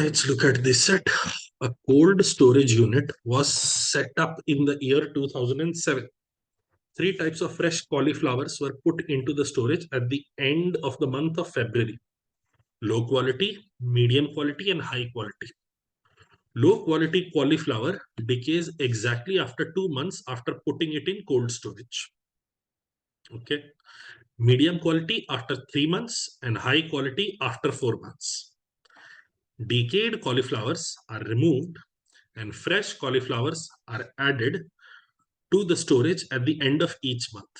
Let's look at this set. A cold storage unit was set up in the year 2007. Three types of fresh cauliflowers were put into the storage at the end of the month of February. Low quality, medium quality, and high quality. Low quality cauliflower decays exactly after 2 months after putting it in cold storage. Okay. Medium quality after 3 months and high quality after 4 months. Decayed cauliflowers are removed and fresh cauliflowers are added to the storage at the end of each month.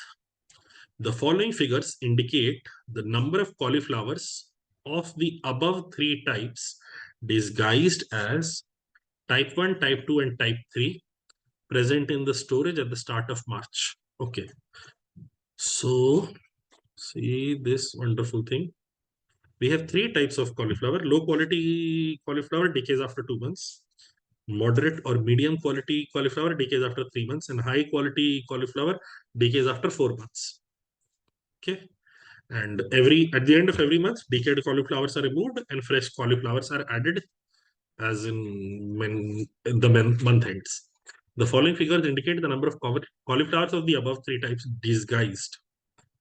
The following figures indicate the number of cauliflowers of the above three types disguised as type 1, type 2, and type 3 present in the storage at the start of March. Okay. So, see this wonderful thing. We have three types of cauliflower. Low quality cauliflower decays after 2 months. Moderate or medium quality cauliflower decays after 3 months, and high quality cauliflower decays after 4 months. Okay. And at the end of every month, decayed cauliflowers are removed and fresh cauliflowers are added as in the month ends. The following figures indicate the number of cauliflowers of the above three types disguised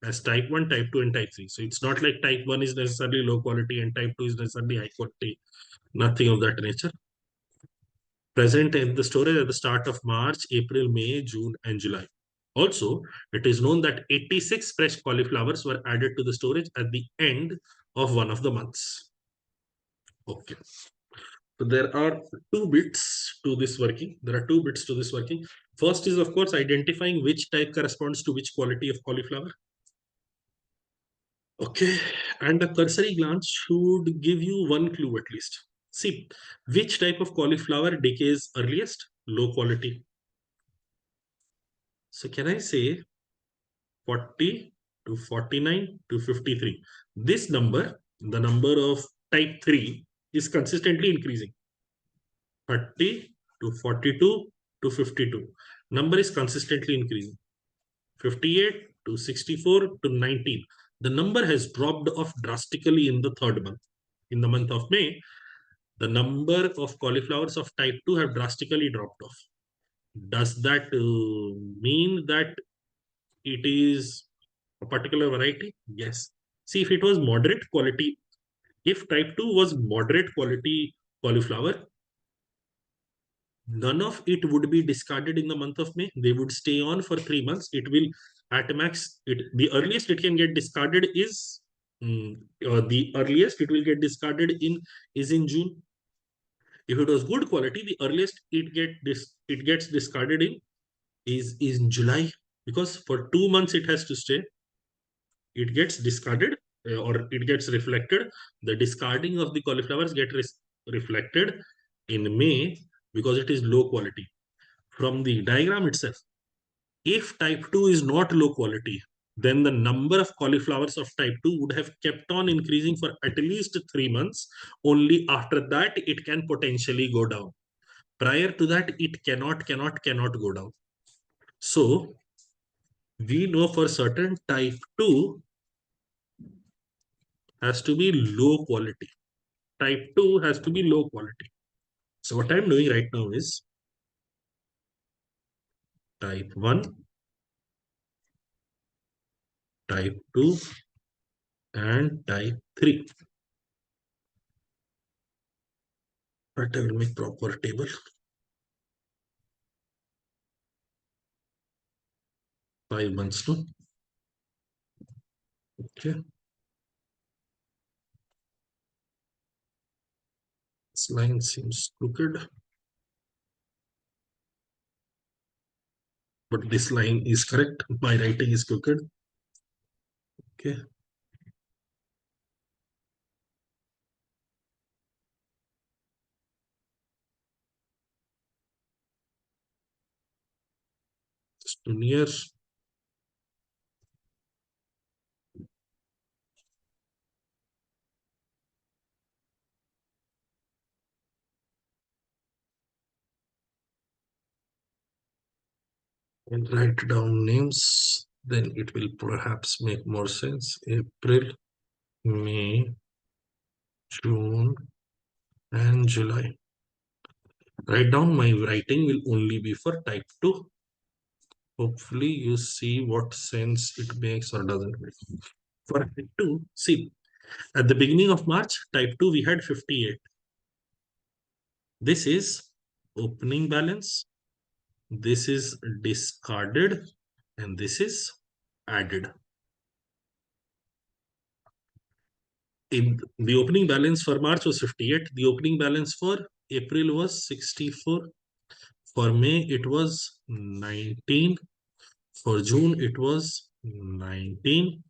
as type 1, type 2, and type 3. So it's not like type 1 is necessarily low quality and type 2 is necessarily high quality. Nothing of that nature. Present in the storage at the start of March, April, May, June, and July. Also, it is known that 86 fresh cauliflowers were added to the storage at the end of one of the months. Okay. So there are two bits to this working. First is, of course, identifying which type corresponds to which quality of cauliflower. Okay. And a cursory glance should give you one clue at least. See, which type of cauliflower decays earliest? Low quality. So can I say 40 to 49 to 53? This number, the number of type 3, is consistently increasing. 30 to 42 to 52. Number is consistently increasing. 58 to 64 to 19. The number has dropped off drastically in the third month. In the month of May, the number of cauliflowers of type 2 have drastically dropped off. Does that mean that it is a particular variety? Yes. See, if it was moderate quality, if type 2 was moderate quality cauliflower, none of it would be discarded in the month of May. They would stay on for 3 months. It will at max, the earliest it can get discarded is the earliest it will get discarded is in June. If it was good quality, the earliest it gets discarded is in July, because for 2 months it has to stay. It gets discarded or it gets reflected. The discarding of the cauliflowers get reflected in May because it is low quality. From the diagram itself, if type 2 is not low quality, then the number of cauliflowers of type 2 would have kept on increasing for at least 3 months. Only after that it can potentially go down. Prior to that, it cannot go down. So we know for certain type 2 has to be low quality. Type 2 has to be low quality. So what I'm doing right now is type 1, type 2, and type 3. But I will make proper table. 5 months, no? Okay. This line seems crooked. But this line is correct. My writing is crooked. Okay. Just near. And write down names, then it will perhaps make more sense. April, May, June, and July. Write down, my writing will only be for type 2. Hopefully you see what sense it makes or doesn't make. For type 2, see, at the beginning of March, type 2 we had 58. This is opening balance, this is discarded, and this is added. In the opening balance for March was 58. The opening balance for April was 64. For May, it was 19. For June, it was 19.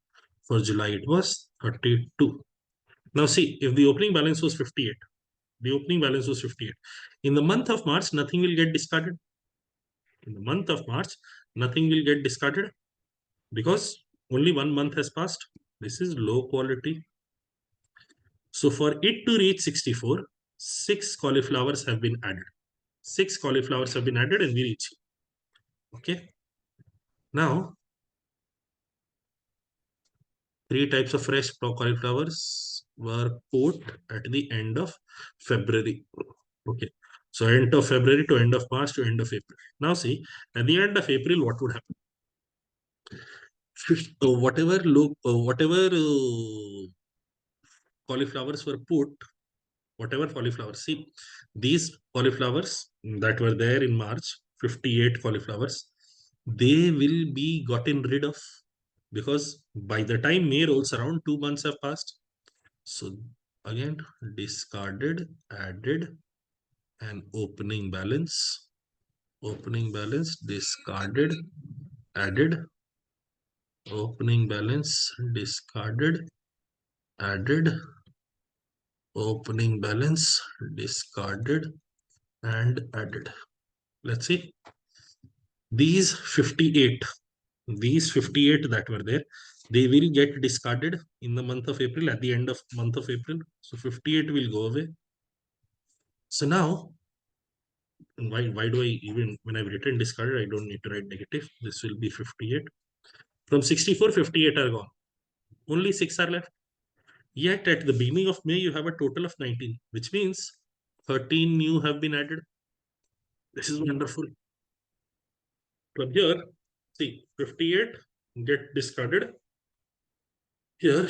For July, it was 32. Now see, if the opening balance was 58, the opening balance was 58. In the month of March, nothing will get discarded. In the month of March, nothing will get discarded because only 1 month has passed. This is low quality. So for it to reach 64, 6 cauliflowers have been added. 6 cauliflowers have been added and we reach. Okay. Now, 3 types of fresh cauliflowers were put at the end of February. Okay. So end of February to end of March to end of April. Now see, at the end of April, what would happen? Whatever cauliflowers were put, whatever cauliflowers, see, these cauliflowers that were there in March, 58 cauliflowers, they will be gotten rid of because by the time May rolls around, 2 months have passed. So again, discarded, added, and opening balance, discarded, added, opening balance, discarded, added, opening balance, discarded, and added. Let's see. These 58, that were there, they will get discarded in the month of April, at the end of month of April. So 58 will go away. So now, why do I even, when I've written discarded, I don't need to write negative. This will be 58. From 64, 58 are gone. Only 6 are left. Yet at the beginning of May, you have a total of 19, which means 13 new have been added. This is wonderful. From here, see, 58 get discarded. Here,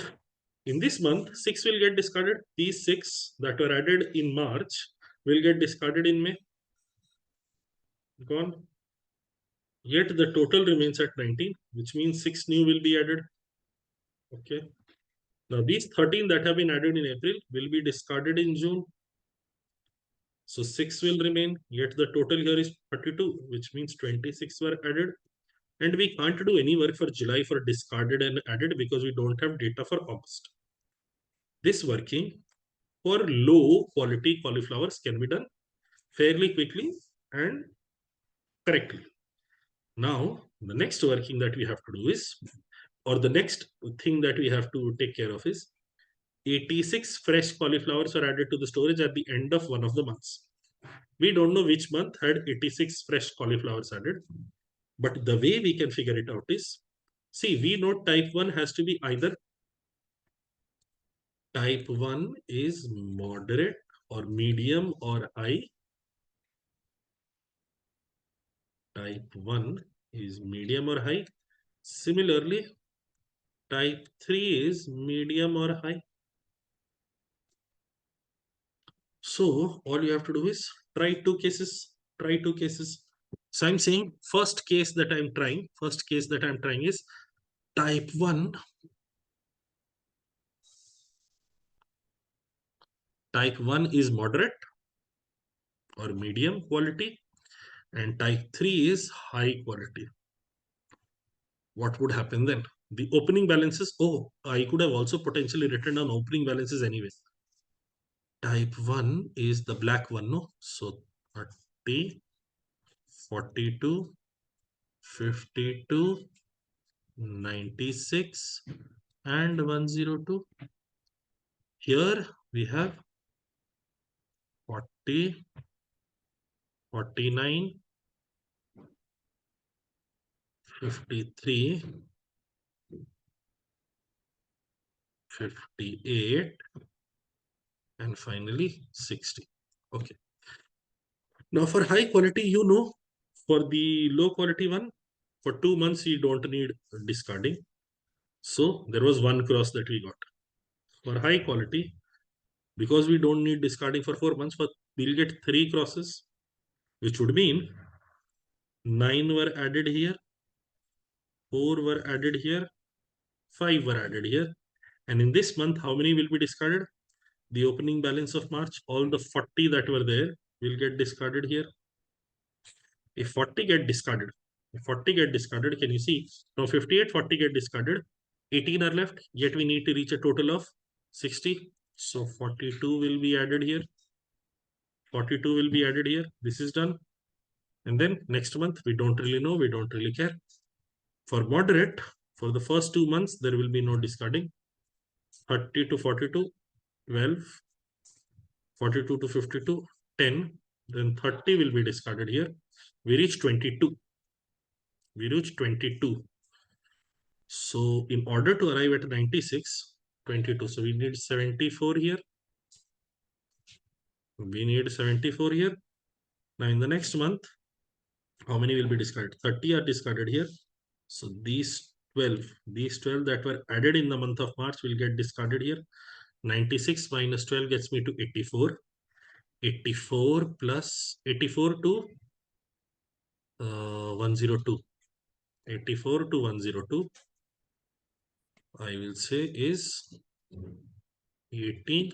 in this month, 6 will get discarded. These 6 that were added in March will get discarded in May. Gone. Yet the total remains at 19, which means 6 new will be added. Okay. Now these 13 that have been added in April will be discarded in June. So 6 will remain, yet the total here is 32, which means 26 were added. And we can't do any work for July for discarded and added because we don't have data for August. This working for low quality cauliflowers can be done fairly quickly and correctly. Now, the next working that we have to do is, or the next thing that we have to take care of is 86 fresh cauliflowers were added to the storage at the end of one of the months. We don't know which month had 86 fresh cauliflowers added, but the way we can figure it out is, see, we know type 1 has to be either type 1 is moderate or medium or high. Type 1 is medium or high. Similarly, type 3 is medium or high. So all you have to do is try 2 cases. Try 2 cases. So I'm saying first case that I'm trying is type 1. Type 1 is moderate or medium quality, and type 3 is high quality. What would happen then? The opening balances, oh, I could have also potentially written down opening balances anyway. Type 1 is the black one, no? So 30, 42, 52, 96, and 102. Here we have 40, 49, 53, 58, and finally 60. Okay. Now for high quality, for the low quality one, for 2 months, you don't need discarding. So there was one cross that we got. For high quality, because we don't need discarding for 4 months, but we'll get 3 crosses, which would mean 9 were added here, 4 were added here, 5 were added here. And in this month, how many will be discarded? The opening balance of March, all the 40 that were there will get discarded here. If 40 get discarded, can you see? Now 58, 40 get discarded. 18 are left, yet we need to reach a total of 60. So 42 will be added here. 42 will be added here. This is done. And then next month, we don't really know. We don't really care. For moderate, for the first 2 months, there will be no discarding. 30 to 42, 12. 42 to 52, 10. Then 30 will be discarded here. We reach 22. So in order to arrive at 96, 22. So we need 74 here. Now in the next month, how many will be discarded? 30 are discarded here. So these 12 that were added in the month of March will get discarded here. 96 minus 12 gets me to 84. 84 plus 84 to 102. 84 to 102, I will say is 18.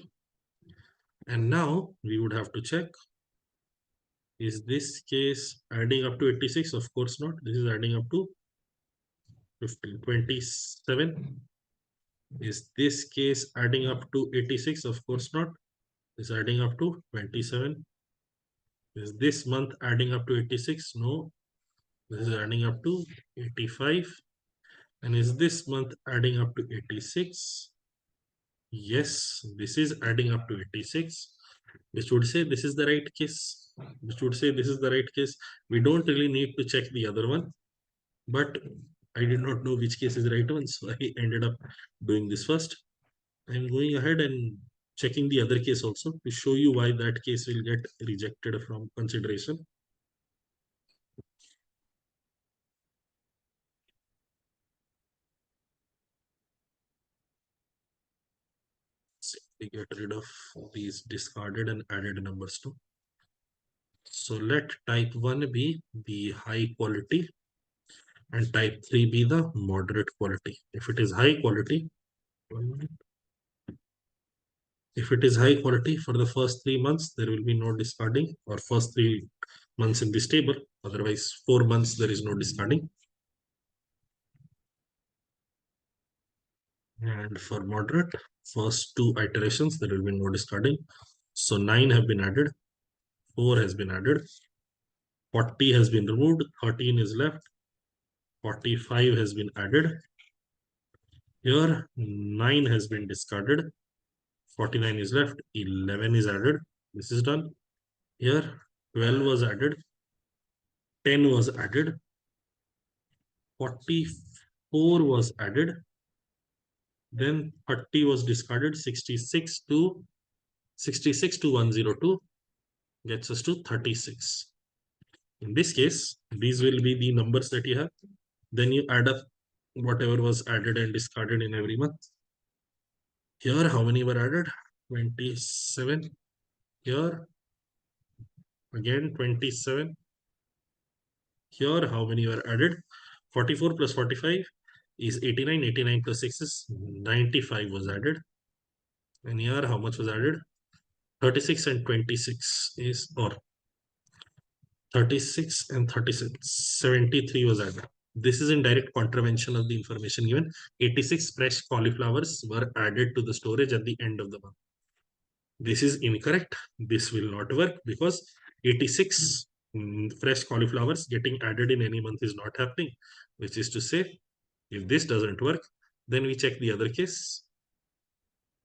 And now we would have to check, is this case adding up to 86? Of course not. This is adding up to 15, 27. Is this case adding up to 86? Of course not. Is adding up to 27. Is this month adding up to 86? No. This is adding up to 85. And is this month adding up to 86? Yes, this is adding up to 86, which would say this is the right case. We don't really need to check the other one, but I did not know which case is the right one, so I ended up doing this first. I'm going ahead and checking the other case also to show you why that case will get rejected from consideration. Simply get rid of these discarded and added numbers too. So let type 1 be the high quality and type 3 be the moderate quality. If it is high quality, for the first 3 months, there will be no discarding, or first 3 months in this table. Otherwise, 4 months, there is no discarding. And for moderate, first 2 iterations, there will be no discarding. So 9 have been added, 4 has been added, 40 has been removed, 13 is left, 45 has been added. Here, 9 has been discarded, 49 is left, 11 is added. This is done. Here, 12 was added, 10 was added, 44 was added, then 30 was discarded, 66 to 102 gets us to 36. In this case, these will be the numbers that you have. Then you add up whatever was added and discarded in every month. Here, how many were added? 27. Here, again 27. Here, how many were added? 44 plus 45 is 89. 89 plus 6 is 95 was added. And here, how much was added? 36 and 26 is, or 36 and 36, 73 was added. This is in direct contravention of the information given. 86 fresh cauliflowers were added to the storage at the end of the month. This is incorrect. This will not work because 86 fresh cauliflowers getting added in any month is not happening, which is to say, if this doesn't work, then we check the other case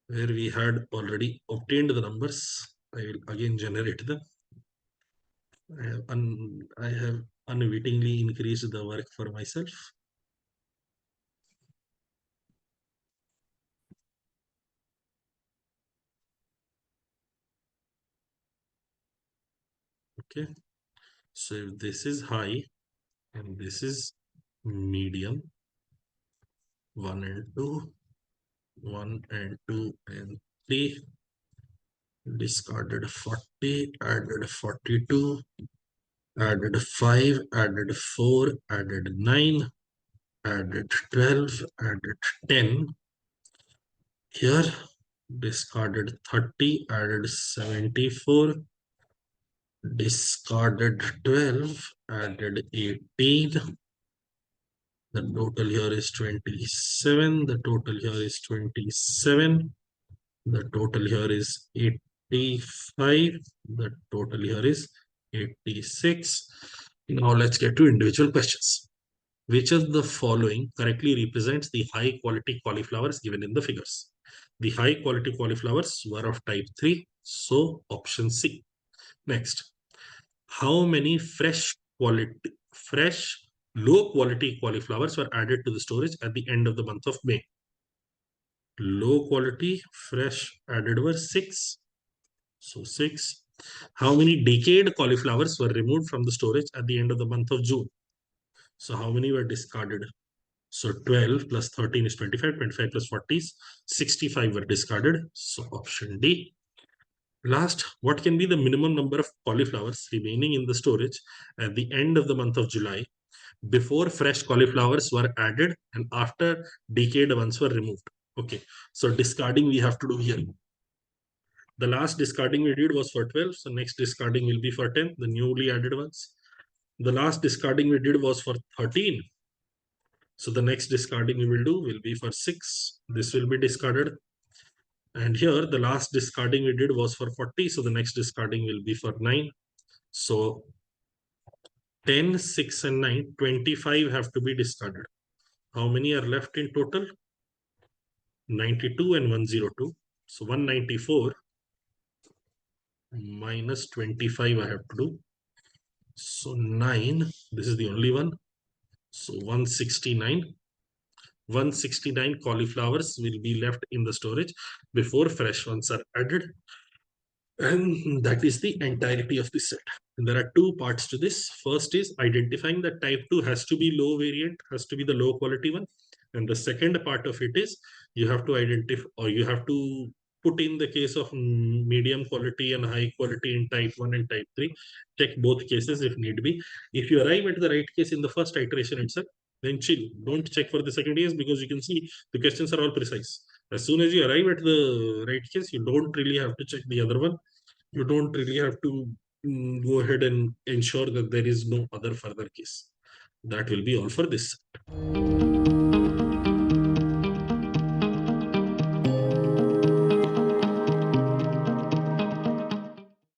where we had already obtained the numbers. I will again generate them. I have unwittingly increased the work for myself. Okay. So if this is high and this is medium, 1 and 2, 1 and 2 and 3, discarded 40, added 42, added 5, added 4, added 9, added 12, added 10. Here, discarded 30, added 74, discarded 12, added 18. The total here is 27. The total here is 27. The total here is 85. The total here is 86. Now let's get to individual questions. Which of the following correctly represents the high quality cauliflowers given in the figures? The high quality cauliflowers were of type 3, so option C. Next, how many low quality cauliflowers were added to the storage at the end of the month of May? Low quality fresh added were 6. So 6. How many decayed cauliflowers were removed from the storage at the end of the month of June? So how many were discarded? So 12 plus 13 is 25, 25 plus 40 is 65 were discarded. So option D. Last, what can be the minimum number of cauliflowers remaining in the storage at the end of the month of July before fresh cauliflowers were added and after decayed ones were removed? Okay, so discarding we have to do here. The last discarding we did was for 12, so next discarding will be for 10, the newly added ones. The last discarding we did was for 13. So the next discarding we will do will be for 6. This will be discarded. And here the last discarding we did was for 40. So the next discarding will be for 9. So 10, 6 and 9, 25 have to be discarded. How many are left in total? 92 and 102. So 194 minus 25 I have to do. So 9, this is the only one. So 169. 169 cauliflowers will be left in the storage before fresh ones are added. And that is the entirety of the set. And there are two parts to this. First is identifying that type 2 has to be low variant, has to be the low quality one. And the second part of it is you have to identify, or you have to put in the case of medium quality and high quality in type 1 and type 3. Check both cases if need be. If you arrive at the right case in the first iteration itself, then chill. Don't check for the second case because you can see the questions are all precise. As soon as you arrive at the right case, you don't really have to check the other one. You don't really have to go ahead and ensure that there is no other further case. That will be all for this.